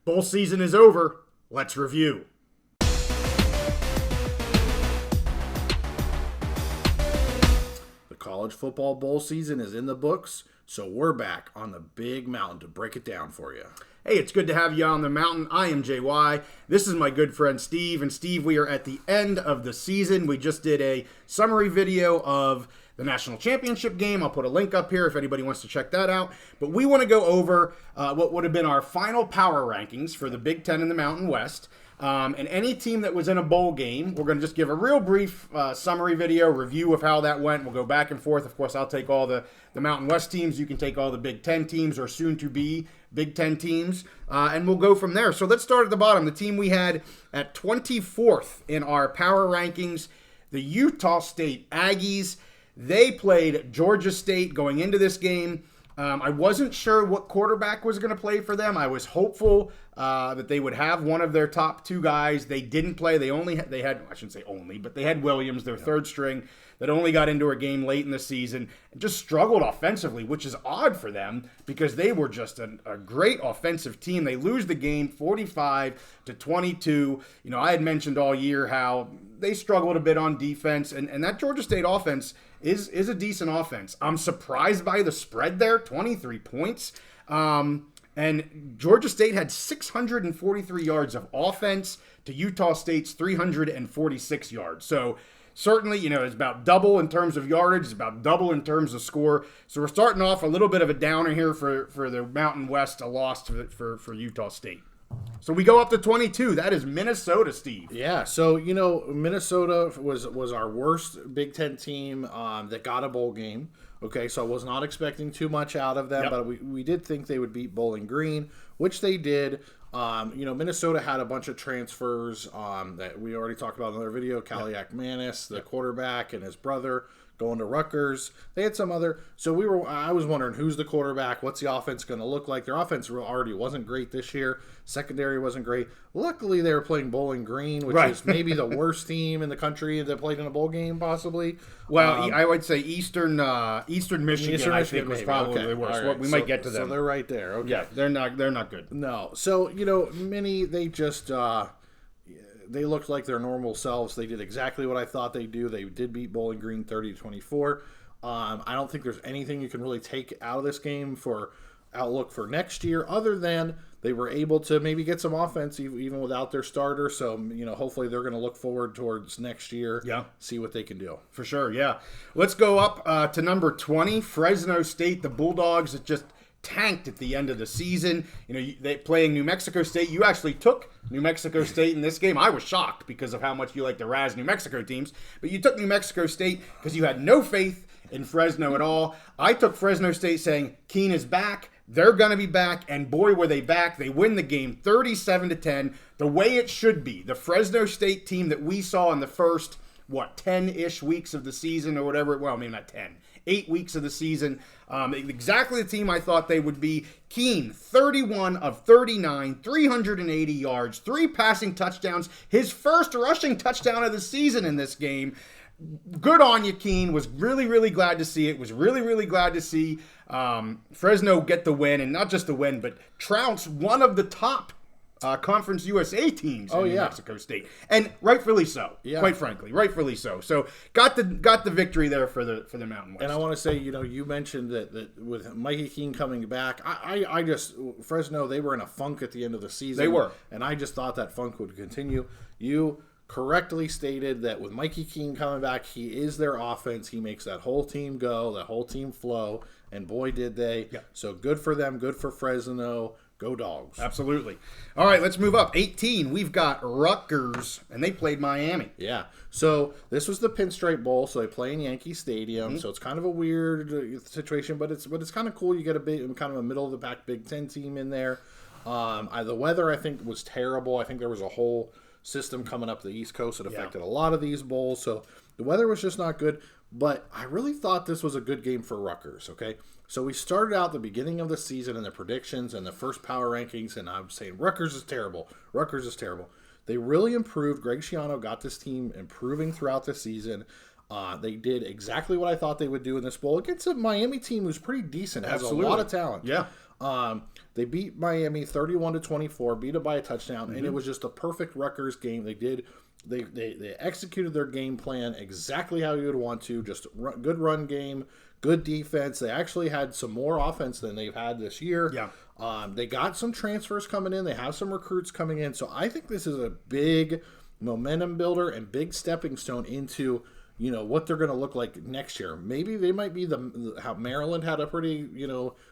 Bowl season is over. Let's review. The college football bowl season is in the books, so we're back on the big mountain to break it down for you. Hey, it's good to have you on the mountain. I am JY. This is my good friend Steve. And Steve, we are at the end of the season. We just did a summary video of the national championship game. I'll put a link up here if anybody wants to check that out. But we want to go over what would have been our final power rankings for the Big Ten and the Mountain West. And any team that was in a bowl game, we're going to just give a real brief summary video, review of how that went. We'll go back and forth. Of course, I'll take all the Mountain West teams. You can take all the Big Ten teams or soon-to-be Big Ten teams, and we'll go from there. So let's start at the bottom. The team we had at 24th in our power rankings, the Utah State Aggies. They played Georgia State going into this game. I wasn't sure what quarterback was going to play for them. I was hopeful that they would have one of their top two guys. They didn't play. They had I shouldn't say only, but they had Williams, their third string, that only got into a game late in the season and just struggled offensively, which is odd for them because they were just a great offensive team. They lose the game 45-22. You know, I had mentioned all year how they struggled a bit on defense, and that Georgia State offense is a decent offense. I'm surprised by the spread there, 23 points. And Georgia State had 643 yards of offense to Utah State's 346 yards. So certainly, you know, it's about double in terms of yardage. It's about double in terms of score. So we're starting off a little bit of a downer here for the Mountain West, a loss for Utah State. So we go up to 22. That is Minnesota, Steve. Yeah, so, you know, Minnesota was our worst Big Ten team that got a bowl game. Okay, so I was not expecting too much out of them, but we did think they would beat Bowling Green, which they did. You know, Minnesota had a bunch of transfers that we already talked about in another video. Kaliak Manis, the quarterback, and his brother going to Rutgers. They had some other. So I was wondering who's the quarterback, what's the offense going to look like. Their offense already wasn't great this year. Secondary wasn't great. Luckily, they were playing Bowling Green, which is maybe the worst team in the country that played in a bowl game, possibly. Well, I would say Eastern Michigan, I think, was probably the worst. Right. We might get to them. So they're right there. Okay. Yeah, they're not good. No. So, you know, they just they looked like their normal selves. They did exactly what I thought they'd do. They did beat Bowling Green 30-24. I don't think there's anything you can really take out of this game for outlook for next year other than they were able to maybe get some offense even without their starter. So, you know, hopefully they're going to look forward towards next year. Yeah. See what they can do. For sure, yeah. Let's go up to number 20, Fresno State, the Bulldogs that just tanked at the end of the season. You know, they playing New Mexico State. You actually took New Mexico State in this game. I was shocked because of how much you like to razz New Mexico teams. But you took New Mexico State because you had no faith in Fresno at all. I took Fresno State saying Keene is back. They're going to be back, and boy, were they back. They win the game 37-10, the way it should be. The Fresno State team that we saw in the first, 10-ish weeks of the season or whatever. Well, maybe not 10. 8 weeks of the season. Exactly the team I thought they would be. Keene, 31 of 39, 380 yards, 3 passing touchdowns. His first rushing touchdown of the season in this game. Good on you, Keene. Was really, really glad to see it. Was really, really glad to see Fresno get the win, and not just the win, but trounce one of the top Conference USA teams in New Mexico State, and rightfully so. Yeah. Quite frankly, rightfully so. So got the victory there for the Mountain West. And I want to say, you know, you mentioned that with Mikey Keene coming back, I just Fresno, they were in a funk at the end of the season. They were, and I just thought that funk would continue. You correctly stated that with Mikey Keene coming back, he is their offense. He makes that whole team go, that whole team flow, and boy, did they. Yeah. So good for them, good for Fresno. Go Dogs. Absolutely. All right, let's move up. 18, we've got Rutgers, and they played Miami. Yeah. So this was the Pinstripe Bowl, so they play in Yankee Stadium. Mm-hmm. So it's kind of a weird situation, but it's kind of cool. You get kind of a middle-of-the-pack Big Ten team in there. The weather, I think, was terrible. I think there was a whole system coming up the East Coast that affected a lot of these bowls. So the weather was just not good. But I really thought this was a good game for Rutgers, okay? So we started out the beginning of the season and the predictions and the first power rankings, and I'm saying Rutgers is terrible. Rutgers is terrible. They really improved. Greg Schiano got this team improving throughout the season. They did exactly what I thought they would do in this bowl against a Miami team who's pretty decent, has Absolutely. a lot of talent. Yeah. They beat Miami 31-24, beat it by a touchdown, and it was just a perfect Rutgers game. They executed their game plan exactly how you would want to. Just good run game, good defense. They actually had some more offense than they've had this year. Yeah. They got some transfers coming in. They have some recruits coming in. So I think this is a big momentum builder and big stepping stone into what they're going to look like next year. Maybe they might be how Maryland had a pretty,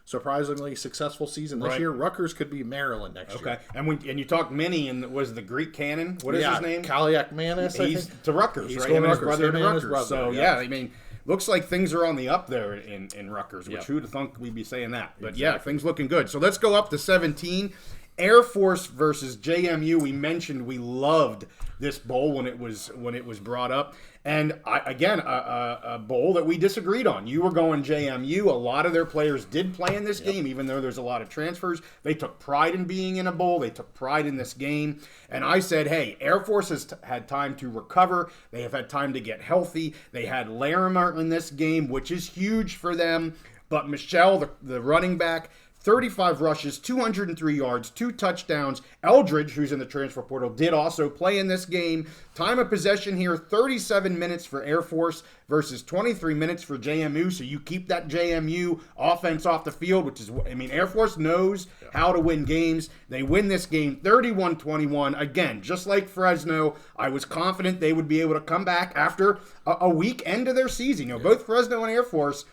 surprisingly successful season this year. Rutgers could be Maryland next year. Okay. And you talked Minnie, and was the Greek canon? What is his name? Kaliak Manis, I He's think. to Rutgers, He's right? going Him and his Rutgers. brother to Him and his Rutgers. brother, So, yeah. I mean, looks like things are on the up there in Rutgers, which who'd have thought we'd be saying that. But, yeah, things looking good. So, let's go up to 17. Air Force versus JMU. We mentioned we loved this bowl when it was brought up, and a bowl that we disagreed on. You were going JMU. A lot of their players did play in this game, even though there's a lot of transfers. They took pride in being in a bowl. They took pride in this game, and I said, hey, Air Force has had time to recover. They have had time to get healthy. They had Larimer in this game, which is huge for them. But Michelle, the running back, 35 rushes, 203 yards, 2 touchdowns. Eldridge, who's in the transfer portal, did also play in this game. Time of possession here, 37 minutes for Air Force versus 23 minutes for JMU. So you keep that JMU offense off the field, which is, Air Force knows how to win games. They win this game 31-21. Again, just like Fresno, I was confident they would be able to come back after a weak end of their season. Both Fresno and Air Force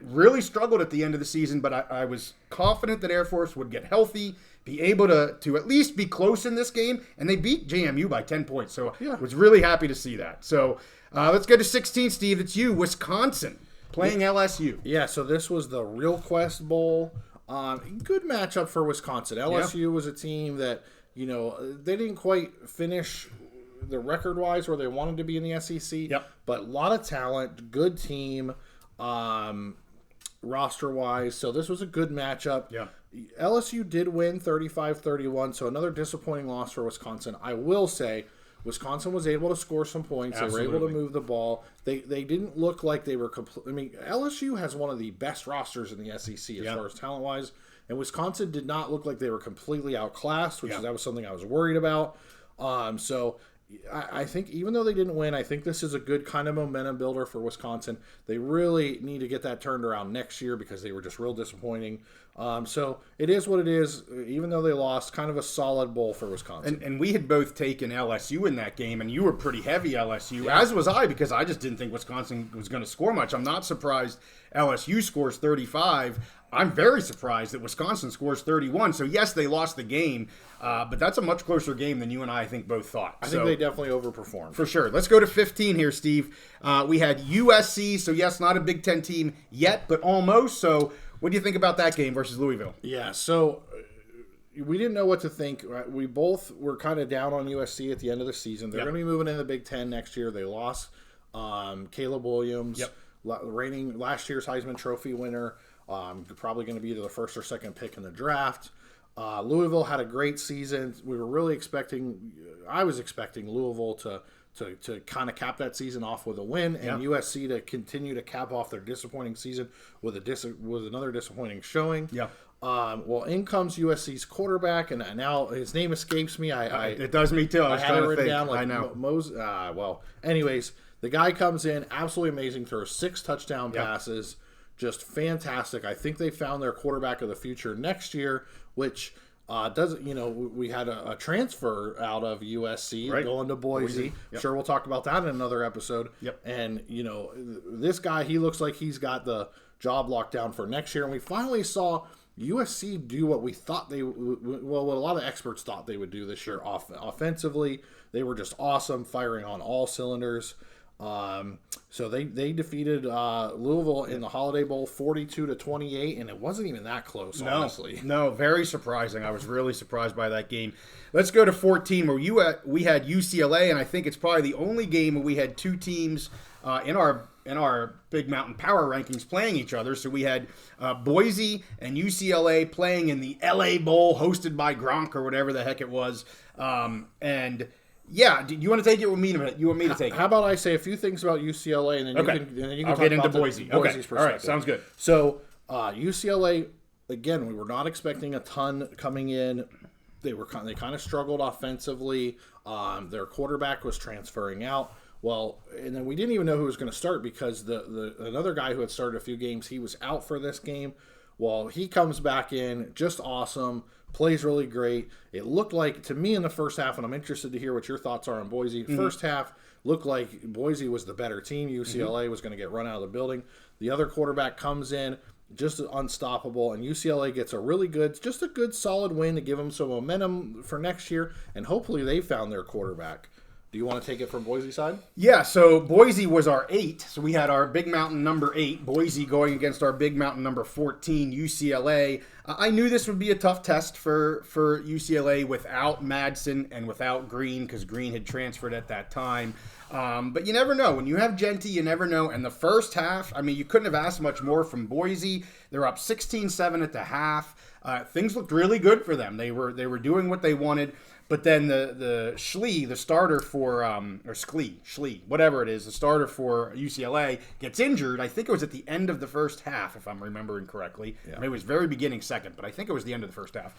really struggled at the end of the season, but I was confident that Air Force would get healthy, be able to at least be close in this game, and they beat JMU by 10 points. So I was really happy to see that. So let's go to 16, Steve. It's you, Wisconsin, playing LSU. Yeah, so this was the Real Quest Bowl. Good matchup for Wisconsin. LSU was a team that, they didn't quite finish the record-wise where they wanted to be in the SEC. Yep. But a lot of talent, good team. Roster-wise, so this was a good matchup. Yeah. LSU did win 35-31, so another disappointing loss for Wisconsin. I will say Wisconsin was able to score some points. Absolutely. They were able to move the ball. They didn't look like they were LSU has one of the best rosters in the SEC as far as talent-wise, and Wisconsin did not look like they were completely outclassed, that was something I was worried about. So I think even though they didn't win, I think this is a good kind of momentum builder for Wisconsin. They really need to get that turned around next year because they were just real disappointing. So it is what it is. Even though they lost, kind of a solid bowl for Wisconsin. And we had both taken LSU in that game, and you were pretty heavy LSU, as was I, because I just didn't think Wisconsin was going to score much. I'm not surprised LSU scores 35. I'm very surprised that Wisconsin scores 31. So, yes, they lost the game, but that's a much closer game than you and I think both thought. I think they definitely overperformed. For sure. Let's go to 15 here, Steve. We had USC, so, yes, not a Big Ten team yet, but almost. So, what do you think about that game versus Louisville? Yeah, so we didn't know what to think. We both were kind of down on USC at the end of the season. They're going to be moving in the Big Ten next year. They lost Caleb Williams, reigning last year's Heisman Trophy winner. Probably going to be either the first or second pick in the draft. Louisville had a great season. We were really I was expecting Louisville to kind of cap that season off with a win, and USC to continue to cap off their disappointing season with another disappointing showing. Yeah. Well, in comes USC's quarterback, and now his name escapes me. It does me too. I had it written down like I know. Well, anyways, the guy comes in, absolutely amazing, throws 6 touchdown passes. Just fantastic. I think they found their quarterback of the future next year, which we had a transfer out of USC going to Boise. Yep. Sure, we'll talk about that in another episode. Yep. And, this guy, he looks like he's got the job locked down for next year. And we finally saw USC do what we thought what a lot of experts thought they would do this year. Offensively, they were just awesome, firing on all cylinders. So they defeated Louisville in the Holiday Bowl 42-28, and it wasn't even that close, honestly. No, very surprising. I was really surprised by that game. Let's go to 14, where we had UCLA, and I think it's probably the only game where we had 2 teams in our Big Mountain Power Rankings playing each other. So we had Boise and UCLA playing in the LA Bowl hosted by Gronk or whatever the heck it was. And Yeah, do you want to take it with me in a minute? You want me to take it? How about I say a few things about UCLA, and then you can I'll talk get into about Boise. Boise's Okay, all right, sounds good. So UCLA, again, we were not expecting a ton coming in. They kind of struggled offensively. Their quarterback was transferring out. Well, and then we didn't even know who was going to start because the another guy who had started a few games, he was out for this game. Well, he comes back in, just awesome, plays really great. It looked like, to me in the first half, and I'm interested to hear what your thoughts are on Boise. First half looked like Boise was the better team. UCLA was going to get run out of the building. The other quarterback comes in, just unstoppable, and UCLA gets a good solid win to give them some momentum for next year, and hopefully they found their quarterback. Do you want to take it from Boise side? Yeah, so Boise was our 8. So we had our Big Mountain number 8, Boise going against our Big Mountain number 14, UCLA. I knew this would be a tough test for UCLA without Madsen and without Green, because Green had transferred at that time. But you never know. When you have Genty, you never know. And the first half, I mean, you couldn't have asked much more from Boise. They're up 16-7 at the half. Things looked really good for them. They were doing what they wanted. But then the Schlee, the starter for, or Schlee, whatever it is, the starter for UCLA gets injured. I think it was at the end of the first half, if I'm remembering correctly. Yeah. Maybe it was very beginning second, but I think it was the end of the first half.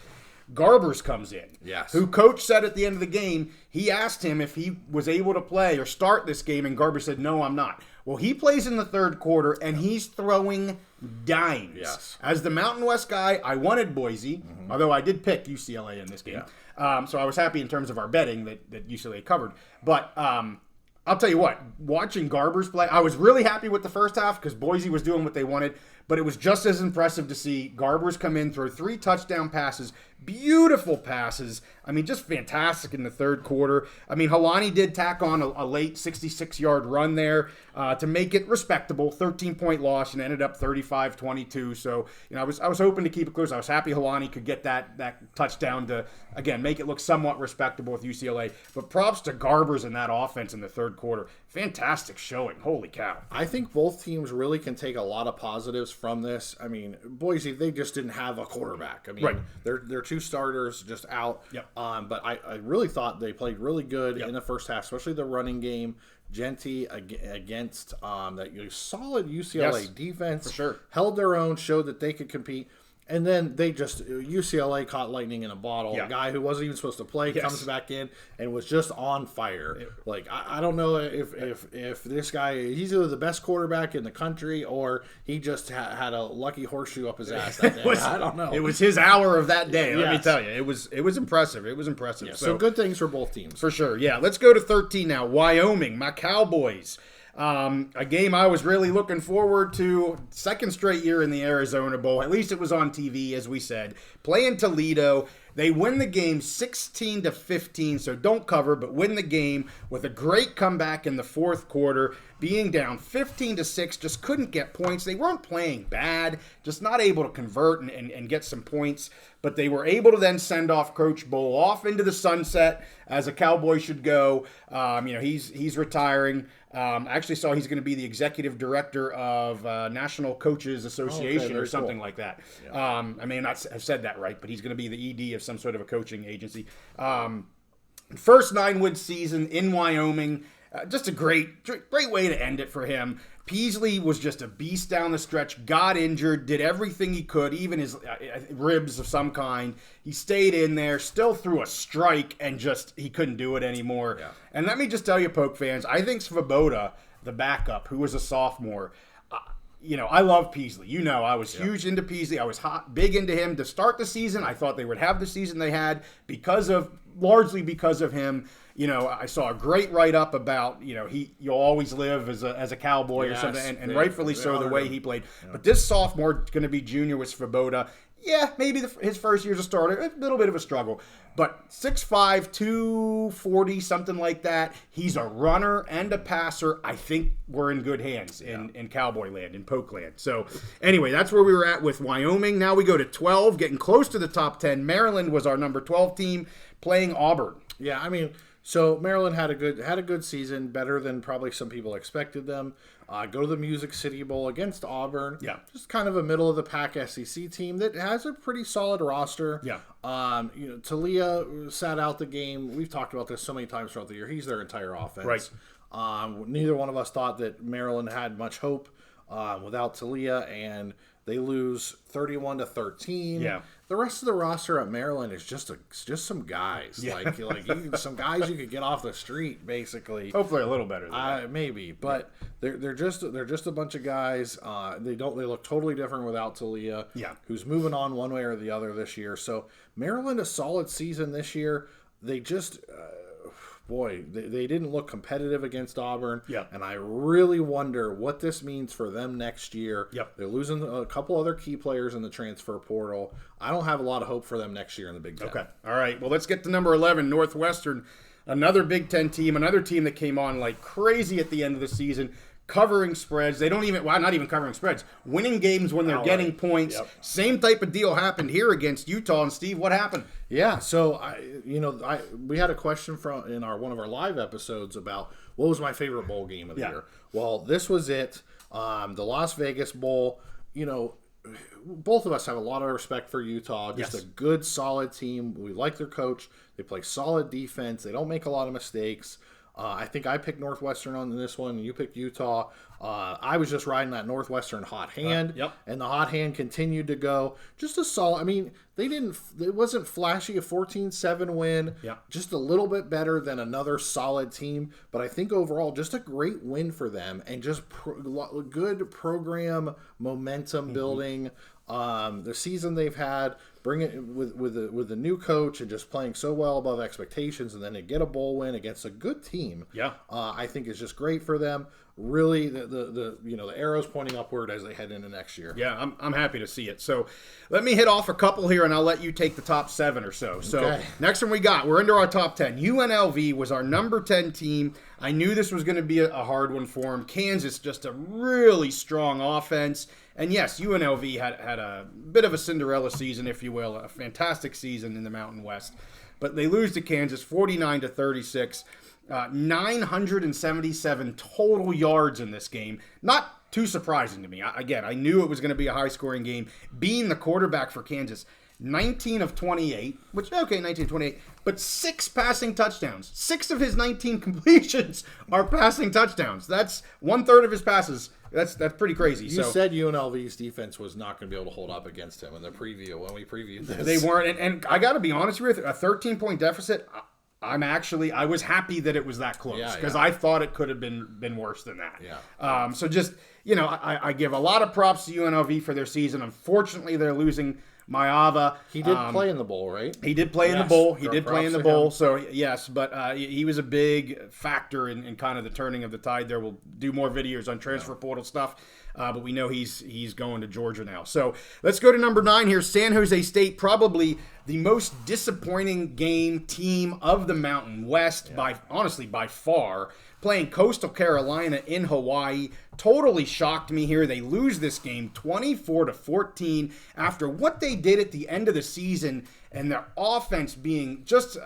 Garbers comes in, yes, who coach said at the end of the game, he asked him if he was able to play or start this game, and Garbers said, no, I'm not. Well, he plays in the third quarter, and he's throwing dimes. Yes. As the Mountain West guy, I wanted Boise, although I did pick UCLA in this game. Yeah. So I was happy in terms of our betting that UCLA covered. But I'll tell you what, watching Garbers play, I was really happy with the first half because Boise was doing what they wanted. But it was just as impressive to see Garbers come in, throw 3 touchdown passes, beautiful passes. I mean, just fantastic in the third quarter. I mean, Helani did tack on a late 66-yard run there to make it respectable, 13-point loss, and ended up 35-22. So, you know, I was hoping to keep it close. I was happy Helani could get that touchdown to, again, make it look somewhat respectable with UCLA. But props to Garbers in that offense in the third quarter. Fantastic showing. Holy cow. I think both teams really can take a lot of positives from this. I mean, Boise, they just didn't have a quarterback. I mean, right. Their 2 starters just out. Yep. But I really thought they played really good in the first half, especially the running game. Genty against that solid UCLA defense. For sure. Held their own, showed that they could compete. And then UCLA caught lightning in a bottle. Yeah. A guy who wasn't even supposed to play comes back in and was just on fire. Like, I don't know if this guy, he's either the best quarterback in the country or he just had a lucky horseshoe up his ass that day. I don't know. It was his hour of that day, let me tell you. It was impressive. It was impressive. Yeah, so good things for both teams. For sure, yeah. Let's go to 13 now. Wyoming, my Cowboys. A game I was really looking forward to. Second straight year in the Arizona Bowl. At least it was on TV, as we said. Playing Toledo. They win the game 16-15, so don't cover, but win the game with a great comeback in the fourth quarter, being down 15-6, just couldn't get points. They weren't playing bad, just not able to convert and get some points, but they were able to then send off Coach Bowl off into the sunset, as a Cowboy should go. He's retiring. I actually saw he's going to be the executive director of National Coaches Association or something like that. Yeah. I may not have said that right, but he's going to be the ED of some sort of a coaching agency. First 9-win season in Wyoming. Just a great way to end it for him. Peasley was just a beast down the stretch, got injured, did everything he could, even his ribs of some kind. He stayed in there, still threw a strike, and just he couldn't do it anymore. Yeah. And let me just tell you, Poke fans, I think Svoboda, the backup, who was a sophomore, I love Peasley. I was huge into Peasley. I was big into him to start the season. I thought they would have the season they had largely because of him. I saw a great write-up about, you'll always live as a Cowboy or something, and rightfully so the way he played. Yeah. But this sophomore going to be junior with Svoboda. Yeah, maybe his first year as a starter, a little bit of a struggle. But 6'5", 240, something like that. He's a runner and a passer. I think we're in good hands in Cowboy land, in Poke land. So anyway, that's where we were at with Wyoming. Now we go to 12, getting close to the top 10. Maryland was our number 12 team, playing Auburn. Yeah, I mean, So Maryland had a good season, better than probably some people expected them. Go to the Music City Bowl against Auburn. Yeah. Just kind of a middle of the pack SEC team that has a pretty solid roster. Yeah. Talia sat out the game. We've talked about this so many times throughout the year. He's their entire offense. Right. Neither one of us thought that Maryland had much hope without Talia, and they lose 31-13. Yeah. The rest of the roster at Maryland is just some guys, some guys you could get off the street, basically. Hopefully, a little better than that. Maybe, but they're just a bunch of guys. They look totally different without Talia. Yeah. Who's moving on one way or the other this year. So Maryland, a solid season this year. They just. They didn't look competitive against Auburn. Yep. And I really wonder what this means for them next year. Yep. They're losing a couple other key players in the transfer portal. I don't have a lot of hope for them next year in the Big Ten. Okay. All right. Well, let's get to number 11, Northwestern. Another Big Ten team, another team that came on like crazy at the end of the season, covering spreads. They don't even, not even covering spreads, winning games when they're getting points. Yep. Same type of deal happened here against Utah. And Steve, what happened? Yeah, so we had a question from in one of our live episodes about what was my favorite bowl game of the year. Well, this was it. The Las Vegas Bowl. Both of us have a lot of respect for Utah. Just a good, solid team. We like their coach. They play solid defense. They don't make a lot of mistakes. I think I picked Northwestern on this one. You picked Utah. I was just riding that Northwestern hot hand, and the hot hand continued to go. Just a solid. I mean, it wasn't flashy, a 14-7 win. Yeah. Just a little bit better than another solid team. But I think overall, just a great win for them, and just good program momentum building. The season they've had, bring it with the new coach and just playing so well above expectations, and then to get a bowl win against a good team, I think is just great for them. Really, the arrow's pointing upward as they head into next year. Yeah, I'm happy to see it. So let me hit off a couple here, and I'll let you take the top 7 or so. So next one we're into our top 10. UNLV was our number 10 team. I knew this was going to be a hard one for them. Kansas, just a really strong offense. And yes, UNLV had a bit of a Cinderella season, if you will, a fantastic season in the Mountain West. But they lose to Kansas 49-36. 977 total yards in this game. Not too surprising to me. I knew it was going to be a high-scoring game. Being the quarterback for Kansas, 19 of 28, 19 of 28, but 6 passing touchdowns. 6 of his 19 completions are passing touchdowns. That's 1/3 of his passes. That's pretty crazy. You said UNLV's defense was not going to be able to hold up against him in the preview when we previewed this. They weren't, and I got to be honest with you, a 13-point deficit. I was happy that it was that close because I thought it could have been worse than that. Yeah. So just, I give a lot of props to UNLV for their season. Unfortunately, they're losing Maava. He did play in the bowl, right? He did play in the bowl. He did play in the bowl. So, yes, but he was a big factor in kind of the turning of the tide there. We'll do more videos on transfer portal stuff. But we know he's going to Georgia now. So let's go to number 9 here. San Jose State, probably the most disappointing team of the Mountain West by far. Playing Coastal Carolina in Hawaii. Totally shocked me here. They lose this game 24-14 after what they did at the end of the season and their offense being just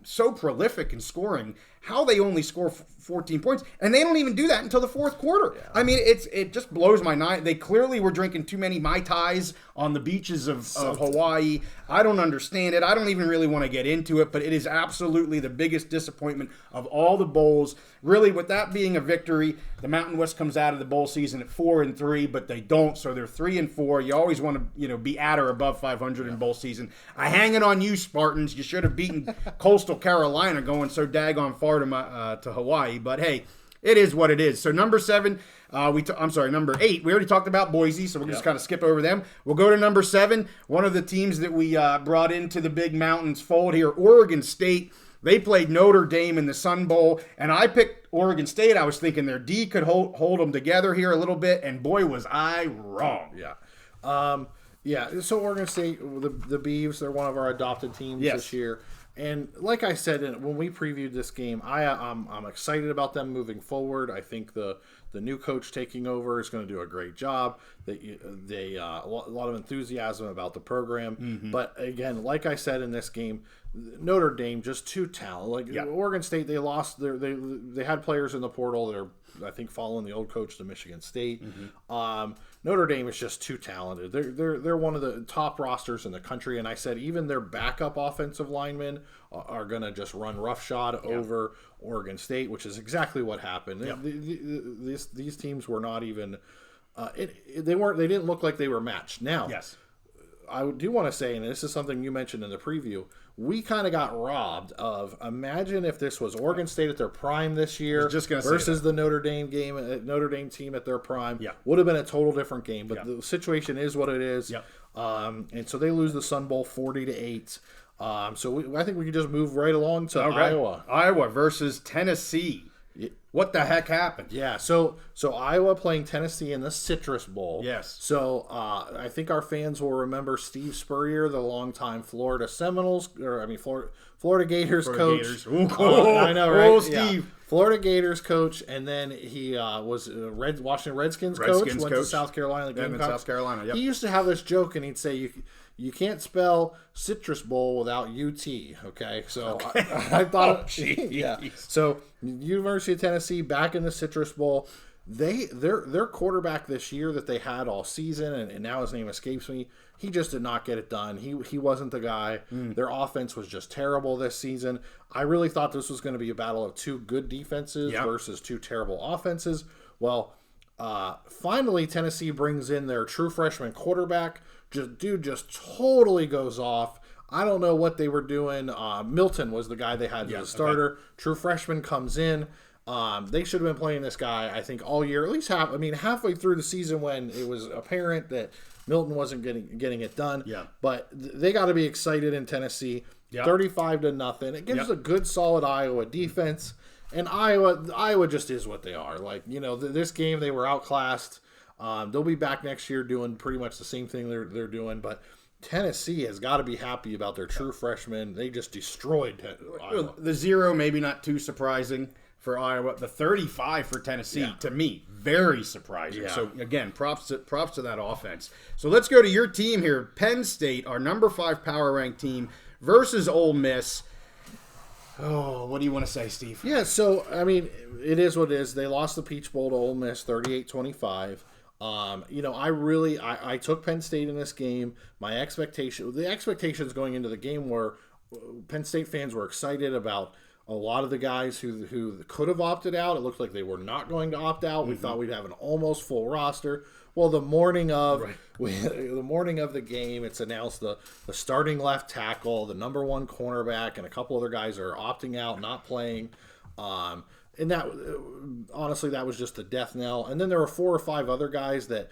so prolific in scoring. How they only score 14 points, and they don't even do that until the fourth quarter. Yeah. I mean, it just blows my mind. They clearly were drinking too many Mai Tais on the beaches of Hawaii. I don't understand it. I don't even really want to get into it, but it is absolutely the biggest disappointment of all the bowls. Really, with that being a victory, the Mountain West comes out of the bowl season at 4-3, but they don't, so they're 3-4. You always want to, be at or above 500 in bowl season. I hang it on you, Spartans. You should have beaten Coastal Carolina going so daggone far to Hawaii. But hey, it is what it is. So number 7, number 8. We already talked about Boise, so we'll just kind of skip over them. We'll go to number 7. One of the teams that we brought into the Big Mountains fold here, Oregon State. They played Notre Dame in the Sun Bowl, and I picked Oregon State. I was thinking their D could hold them together here a little bit, and boy, was I wrong. Yeah. Yeah, so Oregon State, the Beavs, they're one of our adopted teams this year. And like I said, when we previewed this game, I'm excited about them moving forward. I think the new coach taking over is going to do a great job. They a lot of enthusiasm about the program. But again, like I said in this game, Notre Dame just too talented. Like Oregon State, they lost they had players in the portal that are, I think, following the old coach to Michigan State. Notre Dame is just too talented. They're one of the top rosters in the country, and I said even their backup offensive linemen are going to just run roughshod over Oregon State, which is exactly what happened. These teams were not even they didn't look like they were matched. Now, I do want to say, and this is something you mentioned in the preview, we kind of got robbed of. Imagine if this was Oregon State at their prime this year versus the Notre Dame team at their prime. Would have been a total different game. But the situation is what it is. And so they lose the Sun Bowl 40-8. So I think we can just move right along to Iowa. Iowa versus Tennessee. What the heck happened? Yeah, so Iowa playing Tennessee in the Citrus Bowl. Yes. So I think our fans will remember Steve Spurrier, the longtime Florida Gators coach. I know, right? Oh, Steve. Yeah. Florida Gators coach, and then he was Washington Redskins coach. Went to South Carolina. South Carolina. Yep. He used to have this joke, and he'd say, "You can't spell Citrus Bowl without UT." Okay, so I thought, So University of Tennessee back in the Citrus Bowl. Their quarterback this year that they had all season, and now his name escapes me. He just did not get it done. He wasn't the guy. Their offense was just terrible this season. I really thought this was going to be a battle of two good defenses versus two terrible offenses. Well, finally Tennessee brings in their true freshman quarterback. Just totally goes off. I don't know what they were doing. Milton was the guy they had as a starter. Okay. True freshman comes in. They should have been playing this guy, I think, all year, at least halfway through the season when it was apparent that Milton wasn't getting it done. But they got to be excited in Tennessee. 35-0. It gives a good, solid Iowa defense, and Iowa just is what they are. Like, this game they were outclassed. They'll be back next year doing pretty much the same thing they're doing, but Tennessee has got to be happy about their true freshmen. They just destroyed Iowa. The 0, maybe not too surprising for Iowa. The 35 for Tennessee, to me, very surprising. Yeah. So, again, props to that offense. So, let's go to your team here. Penn State, our number 5 power ranked team, versus Ole Miss. Oh, what do you want to say, Steve? Yeah, so, it is what it is. They lost the Peach Bowl to Ole Miss 38-25. I took Penn State in this game. The expectations going into the game were Penn State fans were excited about a lot of the guys who could have opted out. It looked like they were not going to opt out. We thought we'd have an almost full roster. Well, the morning of the game, it's announced the starting left tackle, the number 1 cornerback, and a couple other guys are opting out, not playing. And that, honestly, that was just a death knell. And then there were 4 or 5 other guys that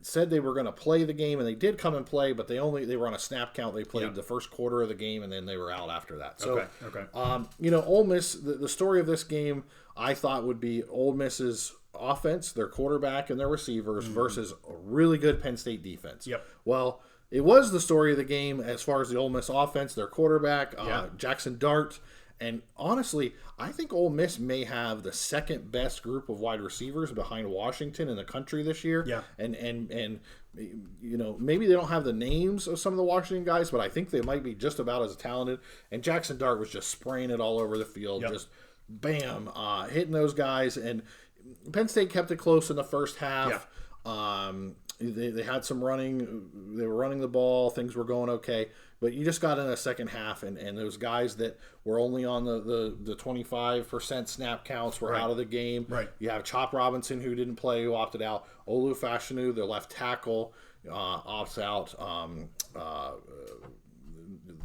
said they were going to play the game, and they did come and play, but they were on a snap count. They played the first quarter of the game, and then they were out after that. So, Ole Miss, the story of this game, I thought would be Ole Miss's offense, their quarterback, and their receivers versus a really good Penn State defense. Well, it was the story of the game as far as the Ole Miss offense, their quarterback, Jackson Dart. And honestly, I think Ole Miss may have the second best group of wide receivers behind Washington in the country this year. And maybe they don't have the names of some of the Washington guys, but I think they might be just about as talented. And Jackson Dart was just spraying it all over the field, just bam, hitting those guys. And Penn State kept it close in the first half. They had some running. They were running the ball. Things were going okay. But you just got in the second half, and those guys that were only on the 25% snap counts were out of the game. You have Chop Robinson, who didn't play, who opted out. Olu Fashanu, their left tackle, opts out.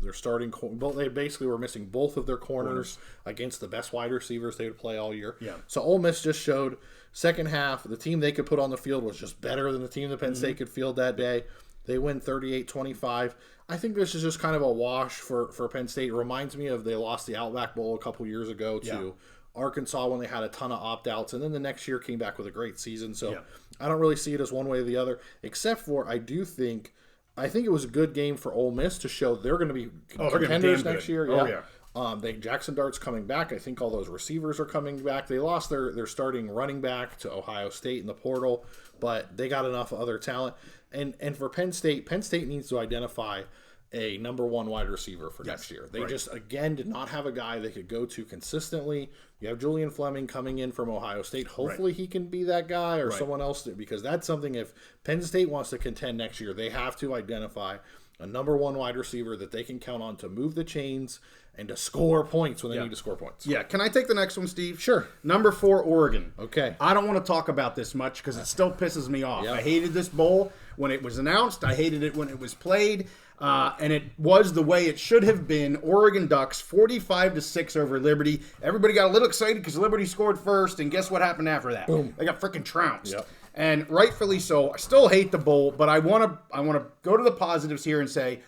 Their starting they basically were missing both of their corners against the best wide receivers they would play all year. So Ole Miss just showed second half the team they could put on the field was just better than the team that Penn State could field that day. They win 38-25. I think this is just kind of a wash for Penn State. It reminds me of they lost the Outback Bowl a couple years ago to Arkansas when they had a ton of opt-outs, and then the next year came back with a great season. So I don't really see it as one way or the other, except for I do think I think it was a good game for Ole Miss to show they're going to be contenders next year. Jackson Dart's coming back. I think all those receivers are coming back. They lost their starting running back to Ohio State in the portal, but they got enough other talent. And for Penn State needs to identify a number one wide receiver for next year. They just, again, did not have a guy they could go to consistently. You have Julian Fleming coming in from Ohio State. Hopefully he can be that guy or someone else, because that's something, if Penn State wants to contend next year, they have to identify a number one wide receiver that they can count on to move the chains and to score points when they need to score points. Yeah. Can I take the next one, Steve? Sure. Number 4, Oregon. Okay. I don't want to talk about this much because it still pisses me off. I hated this bowl when it was announced. I hated it when it was played. And it was the way it should have been. Oregon Ducks 45-6 over Liberty. Everybody got a little excited because Liberty scored first, and guess what happened after that? Boom. They got freaking trounced. And rightfully so. I still hate the bowl, but I want to go to the positives here and say,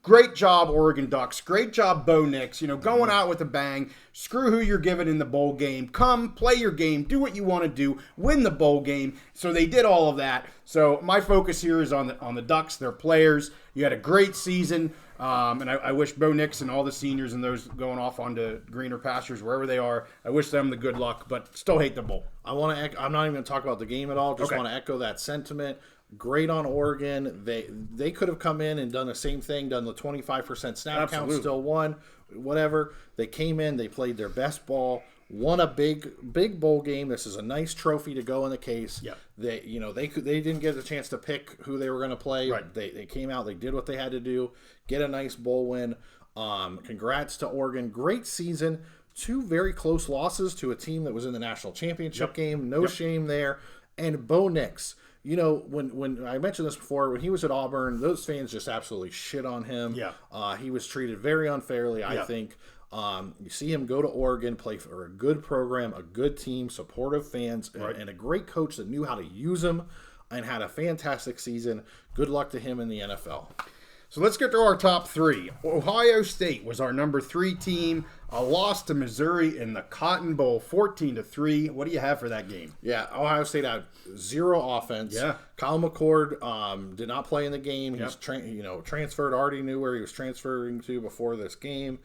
great job, Oregon Ducks. Great job, Bo Nix. Going out with a bang. Screw who you're giving in the bowl game. Come, play your game. Do what you want to do. Win the bowl game. So they did all of that. So my focus here is on the Ducks, their players. You had a great season. And I wish Bo Nix and all the seniors and those going off onto greener pastures, wherever they are, I wish them the good luck, but still hate the bowl. I'm not even going to talk about the game at all. Just want to echo that sentiment. Great on Oregon. They could have come in and done the same thing, done the 25% snap count, still won, whatever. They came in, they played their best ball, won a big bowl game. This is a nice trophy to go in the case. They didn't get a chance to pick who they were going to play. They came out, they did what they had to do, get a nice bowl win. Congrats to Oregon. Great season. 2 very close losses to a team that was in the national championship game. No shame there. And Bo Nix. When I mentioned this before, when he was at Auburn, those fans just absolutely shit on him. He was treated very unfairly, I think. You see him go to Oregon, play for a good program, a good team, supportive fans, and a great coach that knew how to use him and had a fantastic season. Good luck to him in the NFL. So let's get to our top 3. Ohio State was our number 3 team. A loss to Missouri in the Cotton Bowl, 14-3. What do you have for that game? Yeah, Ohio State had 0 offense. Kyle McCord did not play in the game. He's transferred. Already knew where he was transferring to before this game.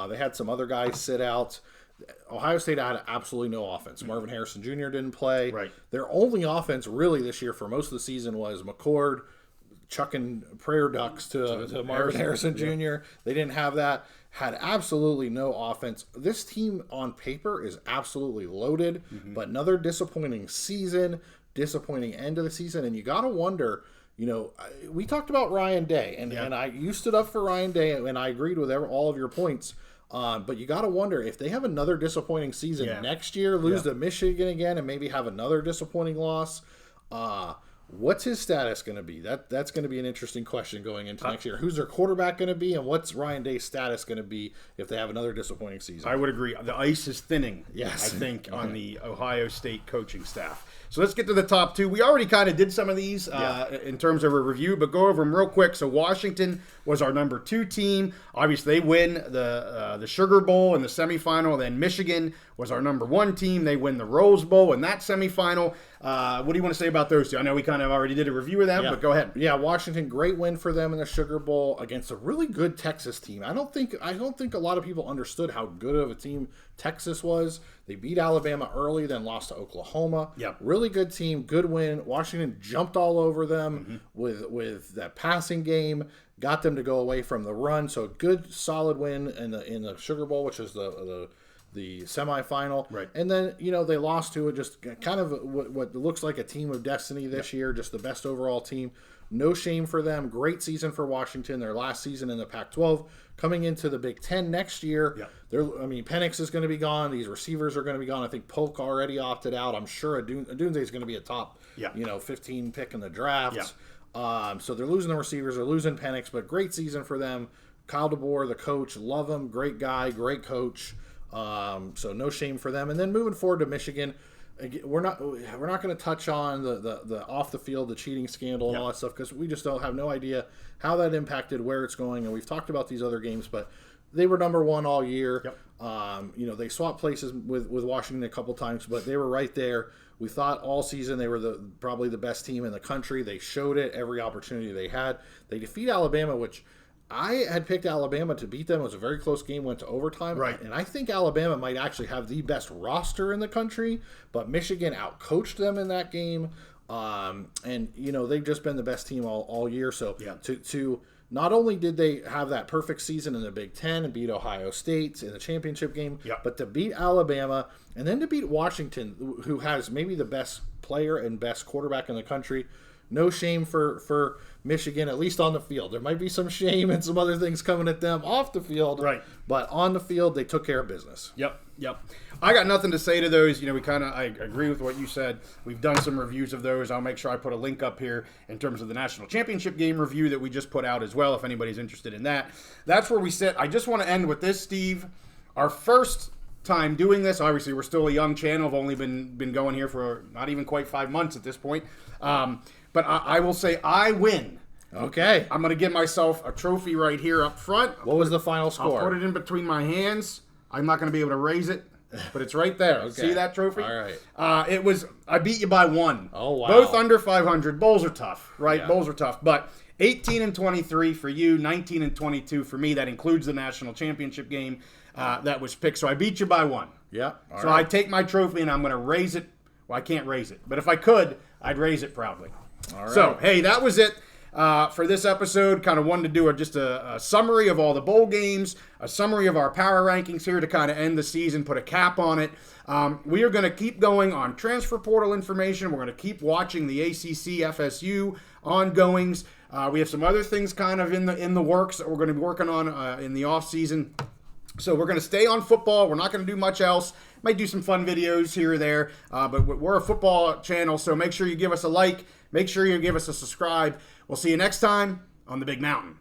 They had some other guys sit out. Ohio State had absolutely no offense. Marvin Harrison Jr. didn't play. Their only offense really this year for most of the season was McCord chucking prayer ducks to Marvin Harrison Jr. They didn't have that. Had absolutely no offense. This team on paper is absolutely loaded, but another disappointing season, disappointing end of the season. And you got to wonder, we talked about Ryan Day, and you stood up for Ryan Day, and I agreed with all of your points. But you got to wonder if they have another disappointing season next year, lose to Michigan again, and maybe have another disappointing loss. What's his status going to be? That's going to be an interesting question going into next year. Who's their quarterback going to be, and what's Ryan Day's status going to be if they have another disappointing season? I would agree. The ice is thinning, I think, on the Ohio State coaching staff. So let's get to the top 2. We already kind of did some of these in terms of a review, but go over them real quick. So Washington was our number 2 team. Obviously, they win the Sugar Bowl in the semifinal. Then Michigan was our number 1 team. They win the Rose Bowl in that semifinal. What do you want to say about those 2? I know we kind of already did a review of them, but go ahead. Yeah, Washington, great win for them in the Sugar Bowl against a really good Texas team. I don't think a lot of people understood how good of a team Texas was. They beat Alabama early, then lost to Oklahoma. Really good team, good win. Washington jumped all over them with that passing game, got them to go away from the run. So a good, solid win in the Sugar Bowl, which is the semifinal. And then, they lost to it, just kind of what looks like a team of destiny this year, just the best overall team. No shame for them. Great season for Washington. Their last season in the Pac-12. Coming into the Big Ten next year, Penix is going to be gone. These receivers are going to be gone. I think Polk already opted out. I'm sure Adunze is going to be a top 15 pick in the draft. So they're losing the receivers. They're losing Penix, but great season for them. Kyle DeBoer, the coach, love him. Great guy, great coach. So no shame for them. And then moving forward to Michigan, we're not going to touch on the off the field, the cheating scandal and all that stuff, because we just don't have no idea how that impacted where it's going. And we've talked about these other games, but they were number one all year. Yep. They swapped places with Washington a couple times, but they were right there. We thought all season they were probably the best team in the country. They showed it every opportunity they had. They defeat Alabama, which I had picked Alabama to beat them. It was a very close game, went to overtime. Right. And I think Alabama might actually have the best roster in the country, but Michigan outcoached them in that game. They've just been the best team all year. So to not only did they have that perfect season in the Big Ten and beat Ohio State in the championship game, but to beat Alabama and then to beat Washington, who has maybe the best player and best quarterback in the country. No shame for Michigan, at least on the field. There might be some shame and some other things coming at them off the field. Right. But on the field, they took care of business. Yep. I got nothing to say to those. I agree with what you said. We've done some reviews of those. I'll make sure I put a link up here in terms of the national championship game review that we just put out as well, if anybody's interested in that. That's where we sit. I just want to end with this, Steve. Our first time doing this. Obviously, we're still a young channel. I've only been going here for not even quite 5 months at this point. But I will say I win. Okay. I'm going to give myself a trophy right here up front. What was the final score? I'll put it in between my hands. I'm not going to be able to raise it, but it's right there. Okay. See that trophy? All right. I beat you by 1. Oh, wow. Both under 500. Bowls are tough, right? Yeah. Bowls are tough. But 18-23 for you, 19-22 for me. That includes the national championship game that was picked. So I beat you by 1. Yeah. So I take my trophy and I'm going to raise it. Well, I can't raise it. But if I could, I'd raise it proudly. All right. So, hey, that was it for this episode. Kind of wanted to do just a summary of all the bowl games, a summary of our power rankings here to kind of end the season, put a cap on it. We are going to keep going on transfer portal information. We're going to keep watching the ACC FSU ongoings. We have some other things kind of in the works that we're going to be working on in the off season. So we're going to stay on football. We're not going to do much else. Might do some fun videos here or there, but we're a football channel, so make sure you give us a like. Make sure you give us a subscribe. We'll see you next time on the Big Mountain.